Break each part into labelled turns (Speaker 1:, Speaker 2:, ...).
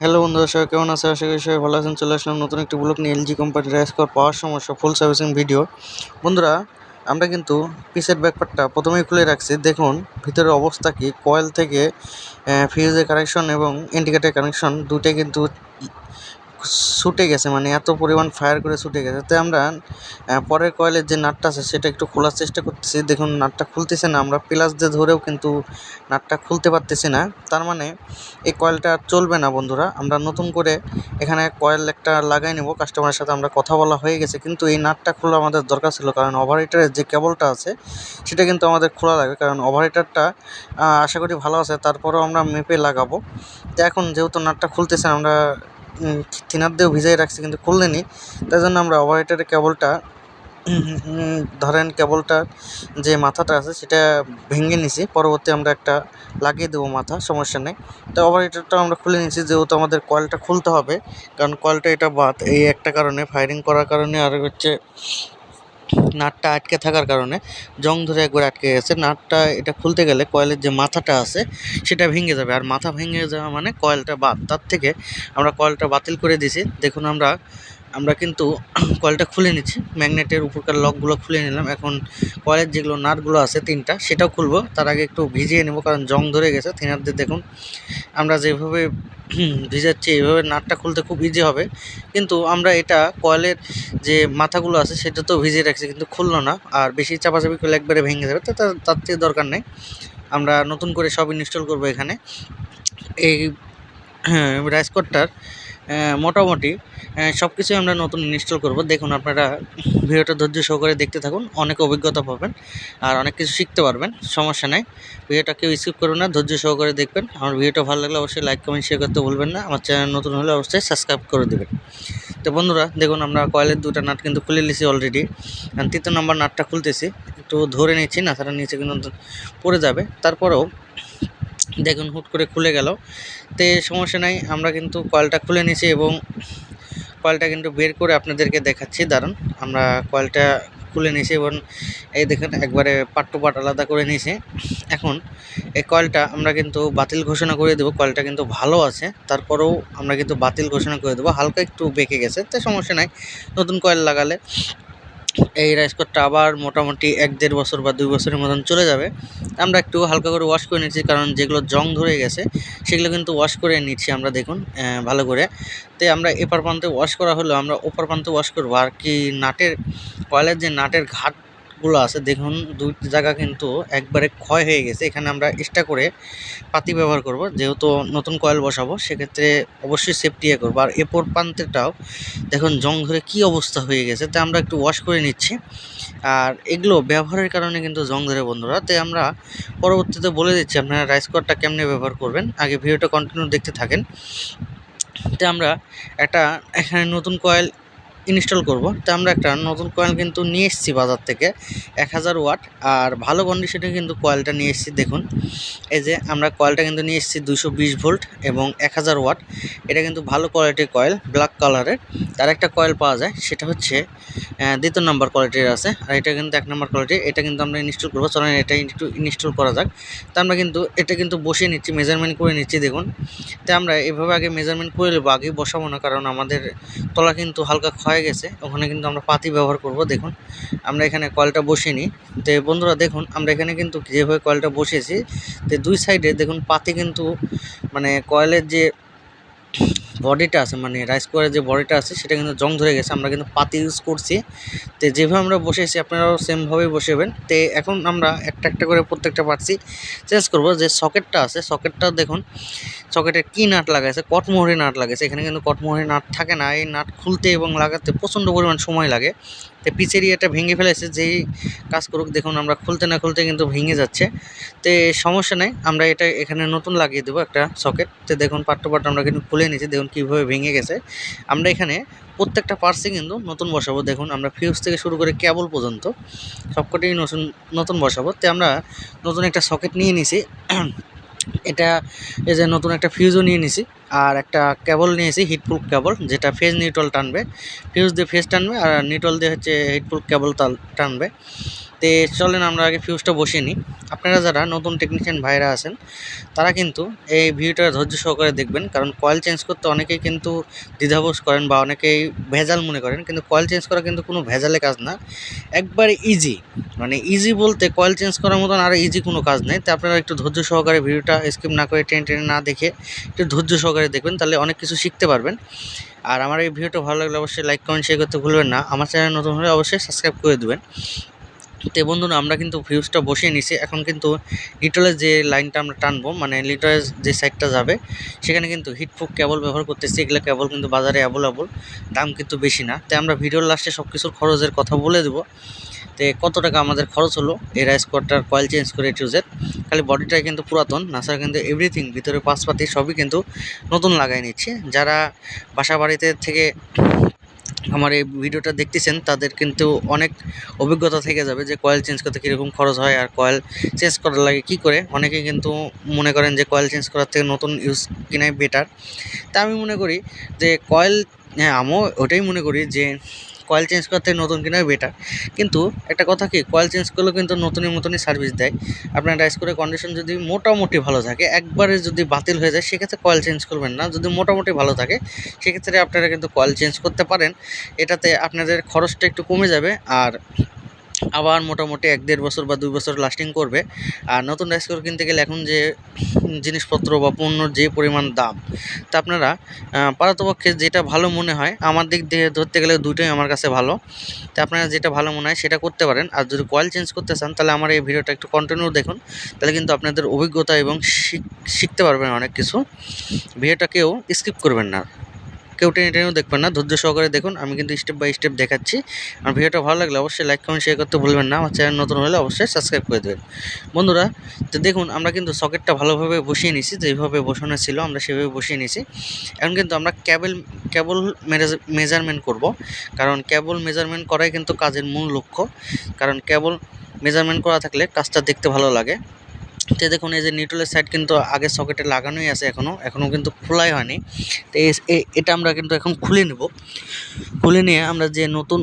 Speaker 1: Hello বন্ধুরা, সবাই কেমন আছে? আশা করি সবাই ভালো আছেন। চলে আসলাম নতুন একটি ব্লগ নিয়ে, এলজি কোম্পানির রাইস কুকার পাওয়ার সমস্যা ফুল সার্ভিসিং ভিডিও। বন্ধুরা, আমরা কিন্তু পিসের ব্যাকপার্টটা প্রথমেই খুলে রাখছি। দেখুন ভিতরের অবস্থা কি। কয়েল থেকে ফিউজের কানেকশন এবং ইন্ডিকেটর কানেকশন দুটোই কিন্তু ছুটে গেছে, মানে এত পরিমাণ ফায়ার করে ছুটে গেছে। তো আমরা পরের কয়েলের যে নাটটা আছে সেটা একটু খোলার চেষ্টা করতেছি। দেখুন নাটটা খুলতেছে না, আমরা প্লাস দিয়ে ধরেও কিন্তু নাটটা খুলতে পারতেছি না। তার মানে এই কয়েলটা আর চলবে না বন্ধুরা। আমরা নতুন করে এখানে কয়েল একটা লাগাই নেব। কাস্টমারের সাথে আমরা কথা বলা হয়ে গেছে, কিন্তু এই নাটটা খোলা আমাদের দরকার ছিল, কারণ ওভারহিটারের যে কেবলটা আছে সেটা কিন্তু আমাদের খোলা লাগবে। কারণ ওভারহিটারটা আশা করি ভালো আছে, তারপরেও আমরা মেপে লাগাবো। তো এখন যেহেতু নাটটা খুলতেছে না, আমরা থিনার দিয়েও ভিজাই রাখছি কিন্তু খুললেনি, তাই জন্য আমরা ওভারহিটারের কেবলটা ধরেন কেবলটার যে মাথাটা আছে সেটা ভেঙে নিছি। পরবর্তী আমরা একটা লাগিয়ে দেবো মাথা, সমস্যা নেই। তো ওভারহিটারটাও আমরা খুলে নিয়েছি, যেহেতু আমাদের কয়েলটা খুলতে হবে, কারণ কয়েলটা এটা বাদ এই একটা কারণে, ফায়ারিং করার কারণে, আর হচ্ছে নাটটা আটকে থাকার কারণে জং ধরে একবার আটকে গেছে। নাটটা এটা খুলতে গেলে কয়েলের যে মাথাটা আছে সেটা ভেঙে যাবে, আর মাথা ভেঙে যাওয়া মানে কয়েলটা বাদ। তার থেকে আমরা কয়েলটা বাতিল করে দিয়েছি। দেখুন আমরা কিন্তু কয়েলটা খুলে নিচ্ছি, ম্যাগনেটের উপরকার লকগুলো খুলে নিলাম। এখন কয়েলের যেগুলো নাটগুলো আছে তিনটা সেটাও খুলবো। তার আগে একটু ভিজিয়ে নেব, কারণ জং ধরে গেছে থিনার দিয়ে। দেখুন আমরা যেভাবে ভিজাচ্ছি এইভাবে নাটটা খুলতে খুব ইজি হবে, কিন্তু আমরা এটা কয়েলের যে মাথাগুলো আছে সেটা তো ভিজিয়ে রাখছি, কিন্তু খুললো না। আর বেশি চাপাচাপি করলে একবারে ভেঙে যাবে, তো তার থেকে দরকার নেই। আমরা নতুন করে সব ইনস্টল করব এখানে। এই রাইস কুকারটার মোটামুটি সব কিছুই আমরা নতুন ইনস্টল করব। দেখুন আপনারা ভিডিওটা ধৈর্য সহকারে দেখতে থাকুন, অনেক অভিজ্ঞতা পাবেন আর অনেক কিছু শিখতে পারবেন। সমস্যা নেই, ভিডিওটা কেউ স্কিপ করবেন না, ধৈর্য সহকারে দেখবেন। আমার ভিডিওটা ভালো লাগলে অবশ্যই লাইক কমেন্ট শেয়ার করতে ভুলবেন না। আমার চ্যানেল নতুন হলে অবশ্যই সাবস্ক্রাইব করে দেবেন। তো বন্ধুরা দেখুন, আমরা কয়েলের দুটো নাট কিন্তু খুলে নিয়েছি অলরেডি। তৃতীয় নম্বর নাটটা খুলতেছি, একটু ধরে নিচ্ছি, না তারা নিচে কিন্তু পড়ে যাবে। তারপরেও দেখুন হুট করে খুলে গেল। তো সমস্যা নাই, আমরা কিন্তু কয়েলটা খুলে নিয়েছি এবং কয়েলটা কিন্তু বের করে আপনাদেরকে দেখাচ্ছি। দাঁড়ান, আমরা কয়েলটা খুলে নিয়েছি এবং এই দেখেন একবারে পার্ট টু পার্ট আলাদা করে নিয়েছি। এখন এই কয়েলটা আমরা কিন্তু বাতিল ঘোষণা করে দেবো। কয়েলটা কিন্তু ভালো আছে, তারপরেও আমরা কিন্তু বাতিল ঘোষণা করে দেবো। হালকা একটু বেঁকে গেছে, তো সমস্যা নাই, নতুন কয়েল লাগালে এই রাইস কুকারটা আবার মোটামুটি 1-1.5 বছর বা 2 বছরের মতন চলে যাবে। আমরা একটু হালকা করে ওয়াশ করে নিচ্ছি, কারণ যেগুলো জং ধরে গেছে সেগুলো কিন্তু ওয়াশ করে নিচ্ছি আমরা। দেখুন ভালো করে। তো আমরা এপার প্রান্তে ওয়াশ করা হলো, আমরা ওপার প্রান্তে ওয়াশ করবো। আর কি নাটের কয়েলের যে নাটের ঘাটগুলো আছে দেখুন, দুই জায়গা কিন্তু একবারে ক্ষয় হয়ে গেছে। এখানে আমরা এক্সট্রা করে পাতি ব্যবহার করব, যেহেতু নতুন কয়েল বসাবো সেক্ষেত্রে অবশ্যই সেফটি করবো। আর এপর প্রান্তেটাও দেখুন জং ধরে কী অবস্থা হয়ে গেছে, তাই আমরা একটু ওয়াশ করে নিচ্ছি। আর এগুলো ব্যবহারের কারণে কিন্তু জং ধরে বন্ধুরা। তাই আমরা পরবর্তীতে বলে দিচ্ছি আপনারা রাইস কুকারটা কেমনে ব্যবহার করবেন, আগে ভিডিওটা কন্টিনিউ দেখতে থাকেন। তো আমরা একটা এখানে নতুন কয়েল ইনস্টল করব। তো আমরা একটা নতুন কয়েল কিন্তু নিয়ে এসেছি বাজার থেকে 1000 ওয়াট, আর ভালো কন্ডিশনে কিন্তু কয়েলটা নিয়ে এসেছি। দেখুন এই যে আমরা কয়েলটা কিন্তু নিয়ে এসেছি 220 ভোল্ট এবং 1000 ওয়াট। এটা কিন্তু ভালো কোয়ালিটির কয়েল, ব্ল্যাক কালারের। তার একটা কয়েল পাওয়া যায়, সেটা হচ্ছে দ্বিতীয় নম্বর কোয়ালিটির আছে, আর এটা কিন্তু 1 নম্বর কোয়ালিটি। এটা কিন্তু আমরা ইনস্টল করবো, চলেন এটা একটু ইনস্টল করা যাক। তো আমরা কিন্তু এটা কিন্তু বসিয়ে নিচ্ছি, মেজারমেন্ট করে নিচ্ছি। দেখুন তো আমরা এভাবে আগে মেজারমেন্ট করে নেবো, আগেই বসাবো না, কারণ আমাদের তলা কিন্তু হালকা ক্ষয়ে গেছে, ওখানে কিন্তু আমরা পাতি ব্যবহার করব। দেখুন আমরা এখানে কয়েলটা বসিয়ে নিই। তো বন্ধুরা দেখুন আমরা এখানে কিন্তু যেভাবে কয়েলটা বসিয়েছি, তো দুই সাইডে দেখুন পাতি কিন্তু, মানে কয়েলের যে বডিটা আছে, মানে রাইস কুকারের যে বডিটা আছে সেটা কিন্তু জং ধরে গেছে। আমরা কিন্তু পাতি ইউজ করছি। তো যেভাবে আমরা বসেছি আপনারাও সেমভাবেই বসাবেন। তো এখন আমরা একটা একটা করে প্রত্যেকটা পার্টসই চেঞ্জ করব। যে সকেটটা আছে, সকেটটা দেখুন সকেটে কি নাট লাগাইছে, কটমোহরি নাট লাগাইছে। এখানে কিন্তু কটমোহরি নাট থাকে না, এই নাট খুলতে এবং লাগাতে প্রচণ্ড পরিমাণ সময় লাগে। তো পিচের ইয়েটা ভেঙে ফেলেছে, যেই কাজ করুক দেখুন আমরা খুলতে না খুলতে কিন্তু ভেঙে যাচ্ছে। তো সমস্যা নেই, আমরা এটা এখানে নতুন লাগিয়ে দেবো একটা সকেট। তো দেখুন পার্ট টু পার্ট আমরা কিন্তু খুলে নিয়েছি, দেখুন কীভাবে ভেঙে গেছে। আমরা এখানে প্রত্যেকটা পার্টসই কিন্তু নতুন বসাবো। দেখুন আমরা ফিউজ থেকে শুরু করে কেবল পর্যন্ত সবকটাই নতুন বসাবো। তো আমরা নতুন একটা সকেট নিয়ে নিছি, এটা এই যে নতুন একটা ফিউজও নিয়ে নিছি, আর একটা কেবল নিয়েছি হিটপ্রুফ কেবল, যেটা ফেজ নিউট্রাল টানবে। ফিউজ দিয়ে ফেজ টানবে আর নিউট্রাল দিয়ে হচ্ছে হিটপ্রুফ কেবল টানবে। তে চলেন আমরা আগে ফিউজটা বসিয়ে নিই। আপনারা যারা নতুন টেকনিশিয়ান ভাইরা আছেন তারা কিন্তু এই ভিডিওটা ধৈর্য সহকারে দেখবেন, কারণ কয়েল চেঞ্জ করতে অনেকেই কিন্তু দ্বিধাবোধ করেন বা অনেকেই ভেজাল মনে করেন, কিন্তু কয়েল চেঞ্জ করা কিন্তু কোনো ভেজালের কাজ না, একবারে ইজি। মানে ইজি বলতে কয়েল চেঞ্জ করার মতন আর ইজি কোনো কাজ নেই। তো আপনারা একটু ধৈর্য সহকারে ভিডিওটা স্কিপ না করে টেনে টেনে না দেখে একটু ধৈর্য সহকারে দেখবেন, তাহলে অনেক কিছু শিখতে পারবেন। আর আমার এই ভিডিওটা ভালো লাগলে অবশ্যই লাইক কমেন্ট শেয়ার করতে ভুলবেন না। আমার চ্যানেল নতুন হলে অবশ্যই সাবস্ক্রাইব করে দেবেন। তো বন্ধুরা আমরা কিন্তু ফিউজটা বসিয়ে নিছি। এখন কিন্তু লিটলের যে লাইনটা আমরা টানবো, মানে লিটলের যে সাইডটা যাবে সেখানে কিন্তু হিটপ্রুফ কেবল ব্যবহার করতেছি। এগুলো কেবল কিন্তু বাজারে অ্যাভেলেবল, দাম কিন্তু বেশি না। তো আমরা ভিডিওর লাস্টে সব কিছুর খরচের কথা বলে দেবো। তো কত টাকা আমাদের খরচ হলো এই রাইস কুকারটার কয়েল চেঞ্জ করে ফিউজের। খালি বডিটাই কিন্তু পুরাতন, নাসার কিন্তু এভরিথিং ভিতরে পাশপাতি সবই কিন্তু নতুন লাগাই নিচ্ছে। যারা বাসা বাড়িতে থেকে আমার এই ভিডিওটা দেখতেছেন তাদের কিন্তু অনেক অভিজ্ঞতা থেকে যাবে যে কয়েল চেঞ্জ করতে কীরকম খরচ হয় আর কয়েল চেঞ্জ করার লাগে কী করে। অনেকেই কিন্তু মনে করেন যে কয়েল চেঞ্জ করার থেকে নতুন ইউজ কিনাই বেটার। তা আমি মনে করি যে কয়েল, হ্যাঁ আমিও ওটাই মনে করি যে কয়েল চেঞ্জ করতে নতুন কিনাই বেটার। কিন্তু একটা কথা কি, কয়েল চেঞ্জ করলেও কিন্তু নতুনই সার্ভিস দেয়। আপনার রাইস কুকারের কন্ডিশন যদি মোটামুটি ভালো থাকে, একবারে যদি বাতিল হয়ে যায় সেক্ষেত্রে কয়েল চেঞ্জ করবেন না। যদি মোটামুটি ভালো থাকে সেক্ষেত্রে আপনারা কিন্তু কয়েল চেঞ্জ করতে পারেন। এটাতে আপনাদের খরচটা একটু কমে যাবে আর আবার মোটামুটি 1-1.5 বছর বা 2 বছর লাস্টিং করবে। আর নতুন রাইস কুকার কিনতে গেলে এখন যে জিনিসপত্র বা পণ্যর যে পরিমাণ দাম, তা আপনারা পারতপক্ষে যেটা ভালো মনে হয়, আমার দিক দিয়ে ধরতে গেলে দুটোই আমার কাছে ভালো। তো আপনারা যেটা ভালো মনে হয় সেটা করতে পারেন। আর যদি কয়েল চেঞ্জ করতে চান তাহলে আমার এই ভিডিওটা একটু কন্টিনিউ দেখুন, তাহলে কিন্তু আপনাদের অভিজ্ঞতা এবং শিখতে পারবেন অনেক কিছু। ভিডিওটা কেউ স্কিপ করবেন না, কেউ টেনেও দেখবেন না, ধৈর্য সহকারে দেখুন। আমি কিন্তু স্টেপ বাই স্টেপ দেখাচ্ছি। আমার ভিডিওটা ভালো লাগলে অবশ্যই লাইক কমেন্ট শেয়ার করতে ভুলবেন না। আমার চ্যানেল নতুন হলে অবশ্যই সাবস্ক্রাইব করে দেবেন। বন্ধুরা তো দেখুন আমরা কিন্তু সকেটটা ভালোভাবে বসিয়ে নিয়েছি, যেভাবে বসানো ছিল আমরা সেভাবে বসিয়ে নিয়েছি। এখন কিন্তু আমরা কেবল মেজারমেন্ট করব, কারণ কেবল মেজারমেন্ট করাই কিন্তু কাজের মূল লক্ষ্য। কারণ কেবল মেজারমেন্ট করা থাকলে কাজটা দেখতে ভালো লাগে। তো দেখুন এই যে নিউট্রালের সাইড কিন্তু আগে সকেটে লাগানোই আছে, এখনও কিন্তু খোলাই হয়নি। তো এটা আমরা কিন্তু এখন খুলে নেব। খুলে নিয়ে আমরা যে নতুন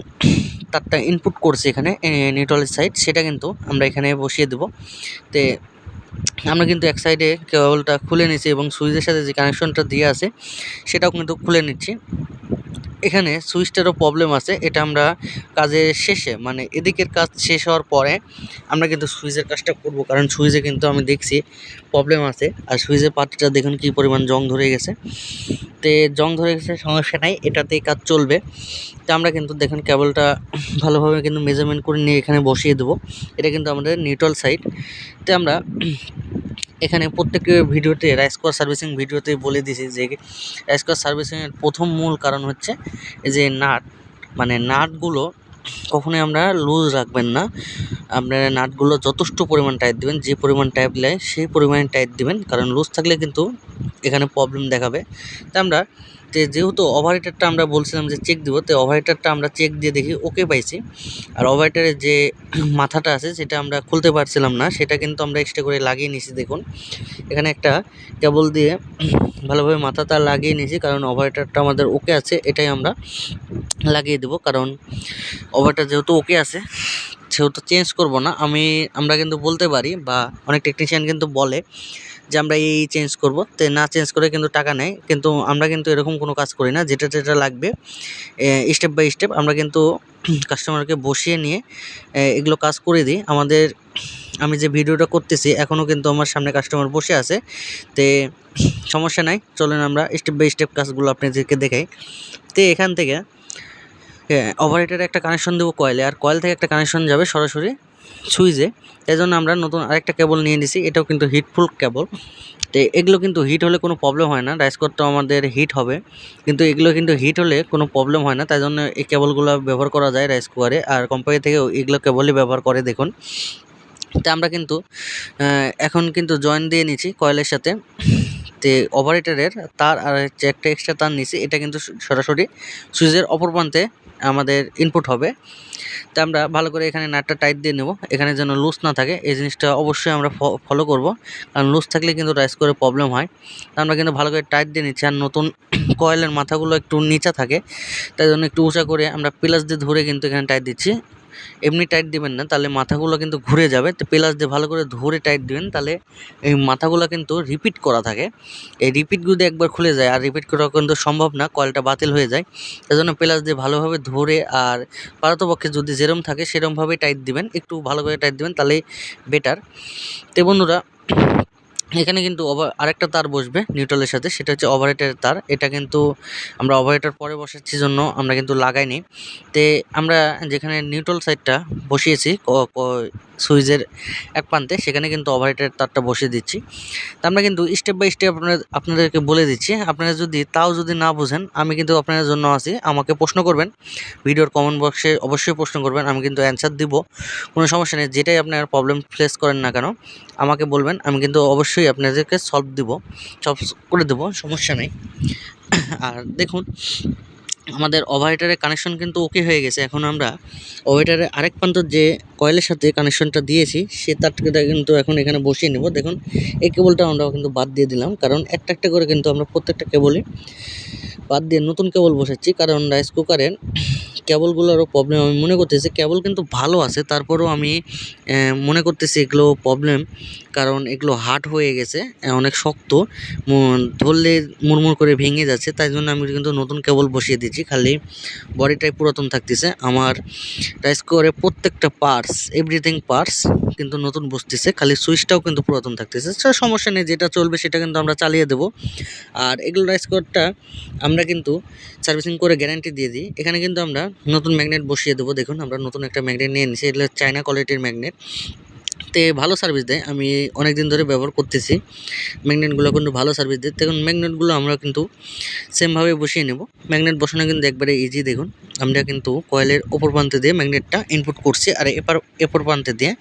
Speaker 1: তারটা ইনপুট করছি এখানে নিউট্রালের সাইড, সেটা কিন্তু আমরা এখানে বসিয়ে দেব। তো আমরা কিন্তু এক সাইডে কেবলটা খুলে নিচ্ছি এবং সুইচের সাথে যে কানেকশনটা দিয়ে আছে সেটাও কিন্তু খুলে নিচ্ছি। এখানে সুইচটারও প্রবলেম আছে, এটা আমরা কাজের শেষে, মানে এদিকের কাজ শেষ হওয়ার পরে আমরা কিন্তু সুইচের কাজটা করব, কারণ সুইচে কিন্তু আমি দেখছি প্রবলেম আছে। আর সুইচের পার্টটা দেখুন কী পরিমাণ জং ধরে গেছে। তো জং ধরে গেছে সমস্যা নাই, এটাতেই কাজ চলবে। তো আমরা কিন্তু দেখুন কেবলটা ভালোভাবে কিন্তু মেজারমেন্ট করে নিয়ে এখানে বসিয়ে দেবো। এটা কিন্তু আমাদের নিউট্রাল সাইড। তো আমরা এখানে প্রত্যেক ভিডিওতে রাইস কুকার সার্ভিসিং ভিডিওতে বলে দিয়েছি যে রাইস কুকার সার্ভিসিংয়ের প্রথম মূল কারণ হচ্ছে যে মানে নাটগুলো কখনোই আমরা লুজ রাখবেন না। আপনারা নাটগুলো যথেষ্ট পরিমাণ টাইট দিবেন, যে পরিমাণ টাইট দেয় সেই পরিমাণে টাইট দিবেন, কারণ লুজ থাকলে কিন্তু এখানে প্রবলেম দেখাবে। তা আমরা যেহেতু ওভারহিটারটা আমরা বলছিলাম যে চেক দিব, তো ওভারহিটারটা আমরা চেক দিয়ে দেখি ওকে পাইছি। আর ওভারহিটারের যে মাথাটা আছে সেটা আমরা খুলতে পারছিলাম না, সেটা কিন্তু আমরা এক্সট্রা করে লাগিয়ে নিয়েছি। দেখুন এখানে একটা কেবল দিয়ে ভালোভাবে মাথাটা লাগিয়ে নিয়েছি, কারণ ওভারহিটারটা আমাদের ওকে আছে, এটাই আমরা লাগিয়ে দেবো। কারণ ওভারহিটার যেহেতু ওকে আছে সেহেতু চেঞ্জ করব না। আমরা কিন্তু বলতে পারি বা অনেক টেকনিশিয়ান কিন্তু বলে যে আমরা এই চেঞ্জ করব, তো না চেঞ্জ করে কিন্তু টাকা নেয়। কিন্তু আমরা কিন্তু এরকম কোনো কাজ করি না, যেটা লাগবে স্টেপ বাই স্টেপ আমরা কিন্তু কাস্টমারকে বসিয়ে নিয়ে এগুলো কাজ করে দিই। আমি যে ভিডিওটা করতেছি এখনও কিন্তু আমার সামনে কাস্টমার বসে আছে, তো সমস্যা নাই, চলেন আমরা স্টেপ বাই স্টেপ কাজগুলো আপনাদেরকে দেখাই। তো এখান থেকে ওভারহিটারে একটা কানেকশন দেবো কয়েলে, আর কয়েল থেকে একটা কানেকশন যাবে সরাসরি সুইচে। এই জন্য আমরা নতুন আরেকটা কেবল নিয়ে নিছি, এটাও কিন্তু হিটফুল কেবল। তো এগুলো কিন্তু হিট হলে কোনো প্রবলেম হয় না, রাইস কুকারটাও আমাদের হিট হবে, কিন্তু এগুলো কিন্তু হিট হলে কোনো প্রবলেম হয় না। তাই জন্য এই কেবলগুলো ব্যবহার করা যায় রাইস কুকারে, আর কোম্পানি থেকেও এগুলো কেবলই ব্যবহার করে দেখুন। তো আমরা কিন্তু এখন কিন্তু জয়েন দিয়ে নিচ্ছি কয়েলের সাথে। তো ওভারহিটারের তার আর হচ্ছে একটা এক্সট্রা তার নিছি, এটা কিন্তু সরাসরি সুইচের অপর প্রান্তে আমাদের ইনপুট হবে। তো আমরা ভালো করে এখানে নাটটা টাইট দিয়ে নেব, এখানে যেন লুজ না থাকে, এই জিনিসটা অবশ্যই আমরা ফলো করব, কারণ লুজ থাকলে কিন্তু রাইস করে প্রবলেম হয়। তো আমরা কিন্তু ভালো করে টাইট দিয়ে নিচ্ছি। আর নতুন কয়েলের মাথাগুলো একটু নিচা থাকে, তাই জন্য একটু উঁচা করে আমরা প্লাস দিয়ে ধরে কিন্তু এখানে টাইট দিচ্ছি। এমনি টাইট দিবেন না, তাহলে মাথাগুলো কিন্তু ঘুরে যাবে। তো প্লাস দিয়ে ভালো করে ধরে টাইট দিবেন, তাহলে এই মাথাগুলো কিন্তু রিপিট করা থাকে। এই রিপিট যদি একবার খুলে যায়, আর রিপিট করা কিন্তু সম্ভব না, কয়েলটা বাতিল হয়ে যায়। সেজন্য প্লাস দিয়ে ভালোভাবে ধরে, আর পারতপক্ষে যদি যেরকম থাকে সেরকমভাবেই টাইট দিবেন, একটু ভালো করে টাইট দিবেন, তাহলেই বেটার। তো বন্ধুরা, এখানে কিন্তু আরেকটা তার বসবে নিউট্রালের সাথে, সেটা হচ্ছে ওভারহেডের তার। এটা কিন্তু আমরা ওভারহেডের পরে বসাচ্ছি জন্য আমরা কিন্তু লাগাইনি। তে আমরা যেখানে নিউট্রাল সাইডটা বসিয়েছি সুইচের এক প্রান্তে, সেখানে কিন্তু ওভারহেডের তারটা বসিয়ে দিচ্ছি। তা আমরা কিন্তু স্টেপ বাই স্টেপ আপনাদেরকে বলে দিচ্ছি। আপনারা যদি না বুঝেন, আমি কিন্তু আপনাদের জন্য আছি। আমাকে প্রশ্ন করবেন, ভিডিওর কমেন্ট বক্সে অবশ্যই প্রশ্ন করবেন, আমি কিন্তু অ্যান্সার দিব। কোনো সমস্যা নেই, যেটাই আপনার প্রবলেম ফেস করেন না কেন আমাকে বলবেন, আমি কিন্তু অবশ্যই আপনাদেরকে সলভ করে দেবো, সমস্যা নেই। আর দেখুন, আমাদের ওভারহিটারের কানেকশন কিন্তু ওকে হয়ে গেছে। এখন আমরা ওভারহিটারের আরেক প্রান্ত যে কয়েলের সাথে কানেকশনটা দিয়েছি, সে তারটা কিন্তু এখন এখানে বসিয়ে নেব। দেখুন, এই কেবলটা আমরা কিন্তু বাদ দিয়ে দিলাম, কারণ একটা একটা করে কিন্তু আমরা প্রত্যেকটা কেবলই বাদ দিয়ে নতুন কেবল বসাচ্ছি। কারণ রাইস কুকারের কেবলগুলোরও প্রবলেম আমি মনে করতেছি। কেবল কিন্তু ভালো আছে, তারপরেও আমি মনে করতেছি এগুলো প্রবলেম, কারণ এগুলো হার্ড হয়ে গেছে, অনেক শক্ত, ধরলে মুড়মুড় করে ভেঙে যাচ্ছে। তাই জন্য আমি কিন্তু নতুন কেবল বসিয়ে দিচ্ছি, খালি বডিটাই পুরাতন থাকতেছে। আমার রাইস কুকারের প্রত্যেকটা পার্টস, এভরিথিং পার্টস কিন্তু নতুন বসতেছে, খালি সুইচটাও কিন্তু পুরাতন থাকতেছে। সমস্যা নেই, যেটা চলবে সেটা কিন্তু আমরা চালিয়ে দেবো। আর এগুলো রাইস কুকারটা আমরা কিন্তু সার্ভিসিং করে গ্যারান্টি দিয়ে দিই। এখানে কিন্তু আমরা নতুন ম্যাগনেট বসিয়ে দেবো। দেখুন, আমরা নতুন একটা ম্যাগনেট নিয়ে নিয়েছি, এগুলো চায়না কোয়ালিটির ম্যাগনেট। তে ভালো সার্ভিস দেয়, আমি অনেক দিন ধরে ব্যবহার করতেছি। ম্যাগনেটগুলো কিন্তু ভালো সার্ভিস দেয়। দেখুন, ম্যাগনেটগুলো আমরা কিন্তু সেমভাবে বসিয়ে নেব। ম্যাগনেট বসানো কিন্তু একবারে ইজি। দেখুন, আমরা কিন্তু কয়েলের ওপর প্রান্তে দিয়ে ম্যাগনেটটা ইনপুট করছি, আর এপর প্রান্তে দিয়ে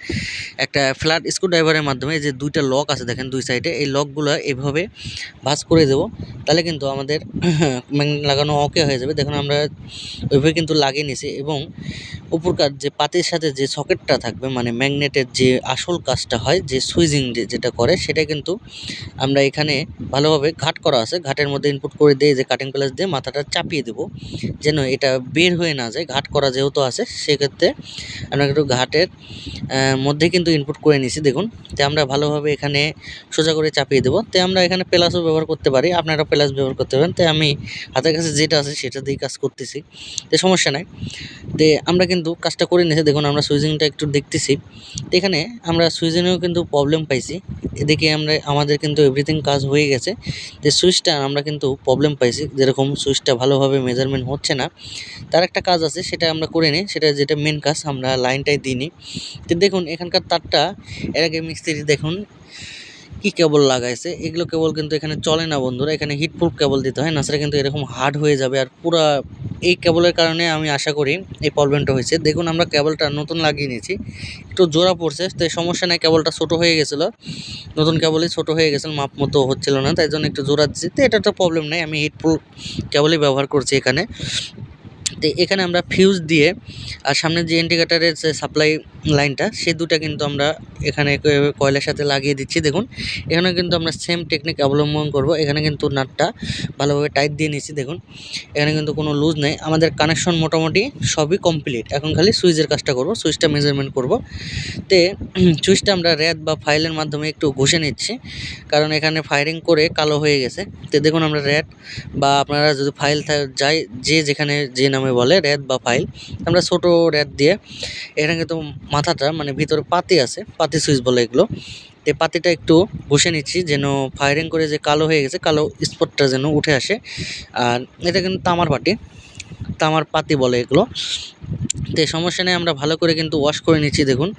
Speaker 1: একটা ফ্ল্যাট স্ক্রুড্রাইভারের মাধ্যমে যে দুইটা লক আছে দেখেন দুই সাইডে, এই লকগুলো এভাবে ভাঁজ করে দেবো, তাহলে কিন্তু আমাদের ম্যাগনেট লাগানো ওকে হয়ে যাবে। দেখুন, আমরা ওইভাবে কিন্তু লাগিয়ে নিয়েছি, এবং উপরকার যে পাতির সাথে যে সকেটটা থাকবে, মানে ম্যাগনেটের যে আসল কাজটা হয়, যে সুইচিং যেটা করে, সেটা কিন্তু আমরা এখানে ভালোভাবে ঘাট করা আছে। ঘাটের মধ্যে ইনপুট করে দিয়ে যে কাটিং প্লাস দিয়ে মাথাটা চাপিয়ে দেবো, যেন এটা বের হয়ে না যায়। ঘাট করা যেহেতু আছে, সেক্ষেত্রে আমরা একটু ঘাটের মধ্যে কিন্তু ইনপুট করে নিয়েছি। দেখুন, তো আমরা ভালোভাবে এখানে সোজা করে চাপিয়ে দেবো। তো আমরা এখানে প্লাসও ব্যবহার করতে পারি, আপনারা প্লাস ব্যবহার করতে পারেন। তো আমি হাতের কাছে যেটা আছে সেটা দিয়েই কাজ করতেছি, তো সমস্যা নাই। তো আমরা কিন্তু কাজটা করে নিয়েছি। দেখুন, আমরা সুইচিংটা একটু দেখতেছি। তো এখানে আমরা সুইচিংয়েও কিন্তু প্রবলেম পাইছি। এদিকে আমাদের কিন্তু এভরিথিং কাজ হয়ে গেছে, যে সুইচটা আমরা কিন্তু প্রবলেম পাইছি, যেরকম সুইচটা ভালোভাবে মেজারমেন্ট হচ্ছে না। তার একটা কাজ আছে, সেটা আমরা করে নিই। যেটা মেন কাজ, আমরা লাইনটাই দিইনি। তো দেখুন, এখানকার তারটা এর আগে মিস্ত্রি দেখুন কি কেবল লাগাইছে। এগুলো কেবল কিন্তু এখানে চলে না বন্ধুরা, এখানে হিটপ্রুফ কেবল দিতে হয়, না সেটা কিন্তু এরকম হার্ড হয়ে যাবে। আর পুরা এই কেবলের কারণে আমি আশা করি এই প্রবলেমটা হয়েছে। দেখুন, আমরা কেবলটা নতুন লাগিয়ে নিয়েছি, একটু জোড়া পড়ছে, তো সমস্যা নেই। কেবলটা ছোটো হয়ে গেছিলো, নতুন কেবলই ছোটো হয়ে গেছিলো, মাপ মতো হচ্ছিল না, তাই জন্য একটু জোড়া দিচ্ছি। তো এটা তো প্রবলেম নেই, আমি হিটপ্রুফ কেবলই ব্যবহার করছি এখানে। তো এখানে আমরা ফিউজ দিয়ে, আর সামনে যে ইন্ডিকেটারের যে সাপ্লাই লাইনটা, সেই দুটা কিন্তু আমরা এখানে কয়েলের সাথে লাগিয়ে দিচ্ছি। দেখুন, এখানে কিন্তু আমরা সেম টেকনিক অবলম্বন করব। এখানে কিন্তু নাটটা ভালোভাবে টাইট দিয়ে নিচ্ছি। দেখুন, এখানে কিন্তু কোনো লুজ নেই। আমাদের কানেকশন মোটামুটি সবই কমপ্লিট, এখন খালি সুইচের কাজটা করব, সুইচটা মেজারমেন্ট করব। তে সুইচটা আমরা র্যাদ বা ফাইলের মাধ্যমে একটু ঘষে নিচ্ছি, কারণ এখানে ফায়ারিং করে কালো হয়ে গেছে। তো দেখুন, আমরা র্যাদ বা আপনারা যদি ফাইল যাই, যেখানে যে নামে বলে, র্যাদ বা ফাইল, আমরা ছোটো র্যাদ দিয়ে এখানে কিন্তু মাথাটা, মানে ভিতরে পাতি আছে, পাতি সুইচ বলে এগুলো, তো পাতিটা একটু ঘষে নিচ্ছি, যেন ফায়ারিং করে যে কালো হয়ে গেছে, কালো স্পটটা যেন উঠে আসে। আর এটা কিন্তু তামার পাতি বলে এগুলো। তো সমস্যা নেই, আমরা ভালো করে কিন্তু ওয়াশ করে নিচ্ছি। দেখুন,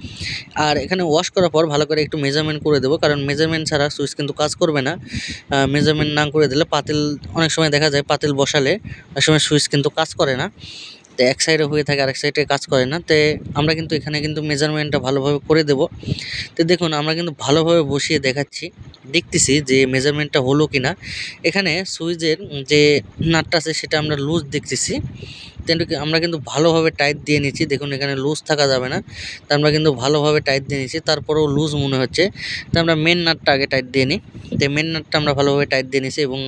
Speaker 1: আর এখানে ওয়াশ করার পর ভালো করে একটু মেজারমেন্ট করে দেবো, কারণ মেজারমেন্ট ছাড়া সুইচ কিন্তু কাজ করবে না। মেজারমেন্ট না করে দিলে পাতিল, অনেক সময় দেখা যায় পাতিল বসালে অনেক সময় সুইচ কিন্তু কাজ করে না, তো এক সাইডে হয়ে থাকে, আরেক সাইডে কাজ করে না। তো আমরা কিন্তু এখানে কিন্তু মেজারমেন্টটা ভালোভাবে করে দেব। তো দেখুন, আমরা কিন্তু ভালোভাবে বসিয়ে দেখতেছি যে মেজারমেন্টটা হলো কি না। এখানে সুইচের যে নাটটা আছে সেটা আমরা লুজ দেখতেছি, কিন্তু আমরা কিন্তু ভালোভাবে টাইট দিয়ে নিচ্ছি। দেখুন, এখানে লুজ থাকা যাবে না, তো আমরা কিন্তু ভালোভাবে টাইট দিয়ে নিচ্ছি। তারপরেও লুজ মনে হচ্ছে, তো আমরা মেন নাটটা আগে টাইট দিয়ে নিই। তো মেন নাটটা আমরা ভালোভাবে টাইট দিয়ে নিচ্ছি, এবং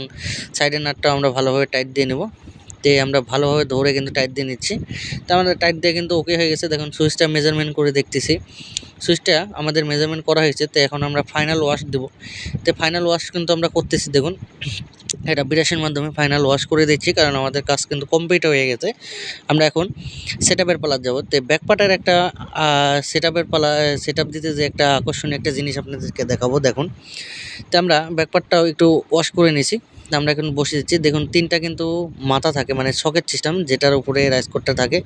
Speaker 1: সাইডের নাটটা আমরা ভালোভাবে টাইট দিয়ে নেব। তে আমরা ভালোভাবে ধরে কিন্তু টাইট দিয়ে নিচ্ছি। তো আমাদের টাইট দিয়ে কিন্তু ওকে হয়ে গেছে। দেখুন সুইচটা মেজারমেন্ট করে দেখতেছি, সুইচটা আমাদের মেজারমেন্ট করা হয়েছে। তো এখন আমরা ফাইনাল ওয়াশ দেবো। তো ফাইনাল ওয়াশ কিন্তু আমরা করতেছি, দেখুন এটা ব্রাশের মাধ্যমে ফাইনাল ওয়াশ করে দিচ্ছি, কারণ আমাদের কাজ কিন্তু কমপ্লিট হয়ে গেছে। আমরা এখন সেটআপের পালা যাব। তো ব্যাকপার্টের একটা সেটআপের পালা, সেটআপ দিতে যে একটা আকর্ষণীয় একটা জিনিস আপনাদেরকে দেখাবো, দেখুন। তো আমরা ব্যাকপার্টটাও একটু ওয়াশ করে নিয়েছি। আমরা এখন বসিয়ে দিচ্ছি। দেখুন ৩টা কিন্তু মাথা থাকে, মানে সকেট সিস্টেম, যেটার উপরে রাইস কোডটা থাকে।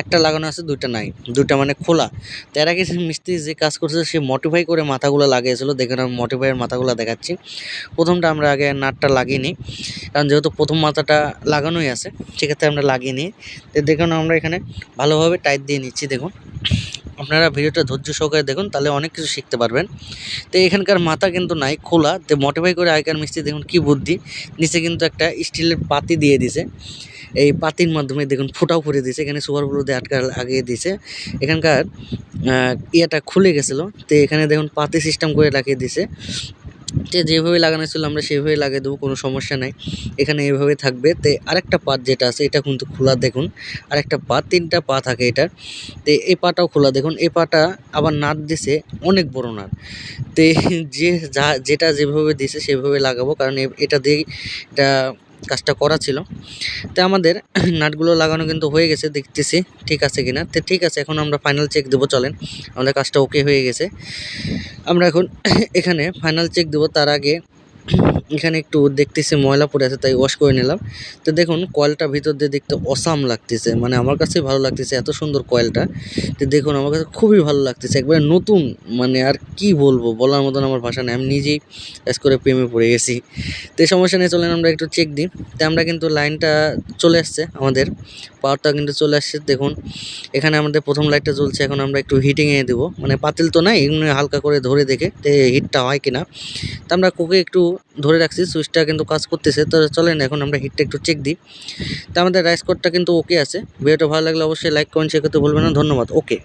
Speaker 1: একটা লাগানো আছে, 2টা নাই, 2টা মানে খোলা। তো এর আগে মিস্ত্রি যে কাজ করছে সে মডিফাই করে মাথাগুলো লাগিয়েছিল। দেখুন আমি মডিফাইয়ের মাথাগুলো দেখাচ্ছি। প্রথমটা আমরা আগে নাটটা লাগিয়ে নিই, কারণ যেহেতু প্রথম মাথাটা লাগানোই আছে, সেক্ষেত্রে আমরা লাগিয়ে নিই। তো দেখুন আমরা এখানে ভালোভাবে টাইট দিয়ে নিচ্ছি। দেখুন আপনারা ভিডিওটা ধৈর্য সহকারে দেখুন, তাহলে অনেক কিছু শিখতে পারবেন। তো এখানকার মাথা কিন্তু নাই, খোলা। তো মডিফাই করে আগেকার মিস্ত্রি দেখুন কি বুদ্ধি, নিচে কিন্তু একটা স্টিলের পাতি দিয়ে দিছে। এই পাতির মাধ্যমে দেখুন ফুটাও করে দিয়েছে, এখানে সুপারগুলো দিয়ে লাগিয়ে দিয়েছে। এখানকার ইয়েটা খুলে গেছিলো, তো এখানে দেখুন পাতি সিস্টেম করে লাগিয়ে দিয়েছে। যে যেভাবে লাগানো ছিল আমরা সেভাবে লাগিয়ে দেবো, কোনো সমস্যা নাই। এখানে এভাবে থাকবে। তো আরেকটা পাত যেটা আছে এটা কিন্তু খোলা, দেখুন আরেকটা পাত, 3টা পা থাকে এটার। তো এই পাটাও খোলা, দেখুন এই পাটা আবার নাট দিছে, অনেক বড় নাট। তো যেটা যেভাবে দিছে সেভাবে লাগাবো, কারণ এটা দিয়েই এটা কাজটা করা ছিল। তো আমাদের নাটগুলো লাগানো কিন্তু হয়ে গেছে, দেখতেছি ঠিক আছে কিনা। তো ঠিক আছে, এখন আমরা ফাইনাল চেক দেবো, চলেন। আমাদের কাজটা ওকে হয়ে গেছে। আমরা এখন এখানে ফাইনাল চেক দেবো, তার আগে এখানে একটু দেখতেছি ময়লা পড়ে আছে, তাই ওয়াশ করে নিলাম। তো দেখুন কয়েলটা ভিতর দিয়ে দেখতে অসাম লাগতেছে, মানে আমার কাছে ভালো লাগতেছে, এত সুন্দর কয়েলটা। তো দেখুন আমার কাছে খুবই ভালো লাগতেছে, একবারে নতুন, মানে আর কি বলবো, বলার মতন আমার ভাষা নেই। আমি নিজেই কাজ করে প্রেমে পড়ে গেছি। তো এই সমস্যা নিয়ে চলেন আমরা একটু চেক দিই। তো আমরা কিন্তু লাইনটা চলে আসছে, আমাদের পাওয়ারটা কিন্তু চলে আসছে। দেখুন এখানে আমাদের প্রথম লাইটটা জ্বলছে। এখন আমরা একটু হিটিংয়ে দেবো, মানে পাতিল তো নাই, এমনি হালকা করে ধরে দেখে হিটটা হয় কিনা। তো আমরা কুকে একটু ধরে রাখছি, সুইচটা কিন্তু কাজ করতেছে। তো চলেন এখন আমরা হিটটা একটু চেক দিই। তো আমাদের রাইস কোডটা কিন্তু ওকে আছে। ভিডিওটা ভালো লাগলে অবশ্যই লাইক কমেন্ট শেয়ার করতে ভুলবেন না। ধন্যবাদ। ওকে।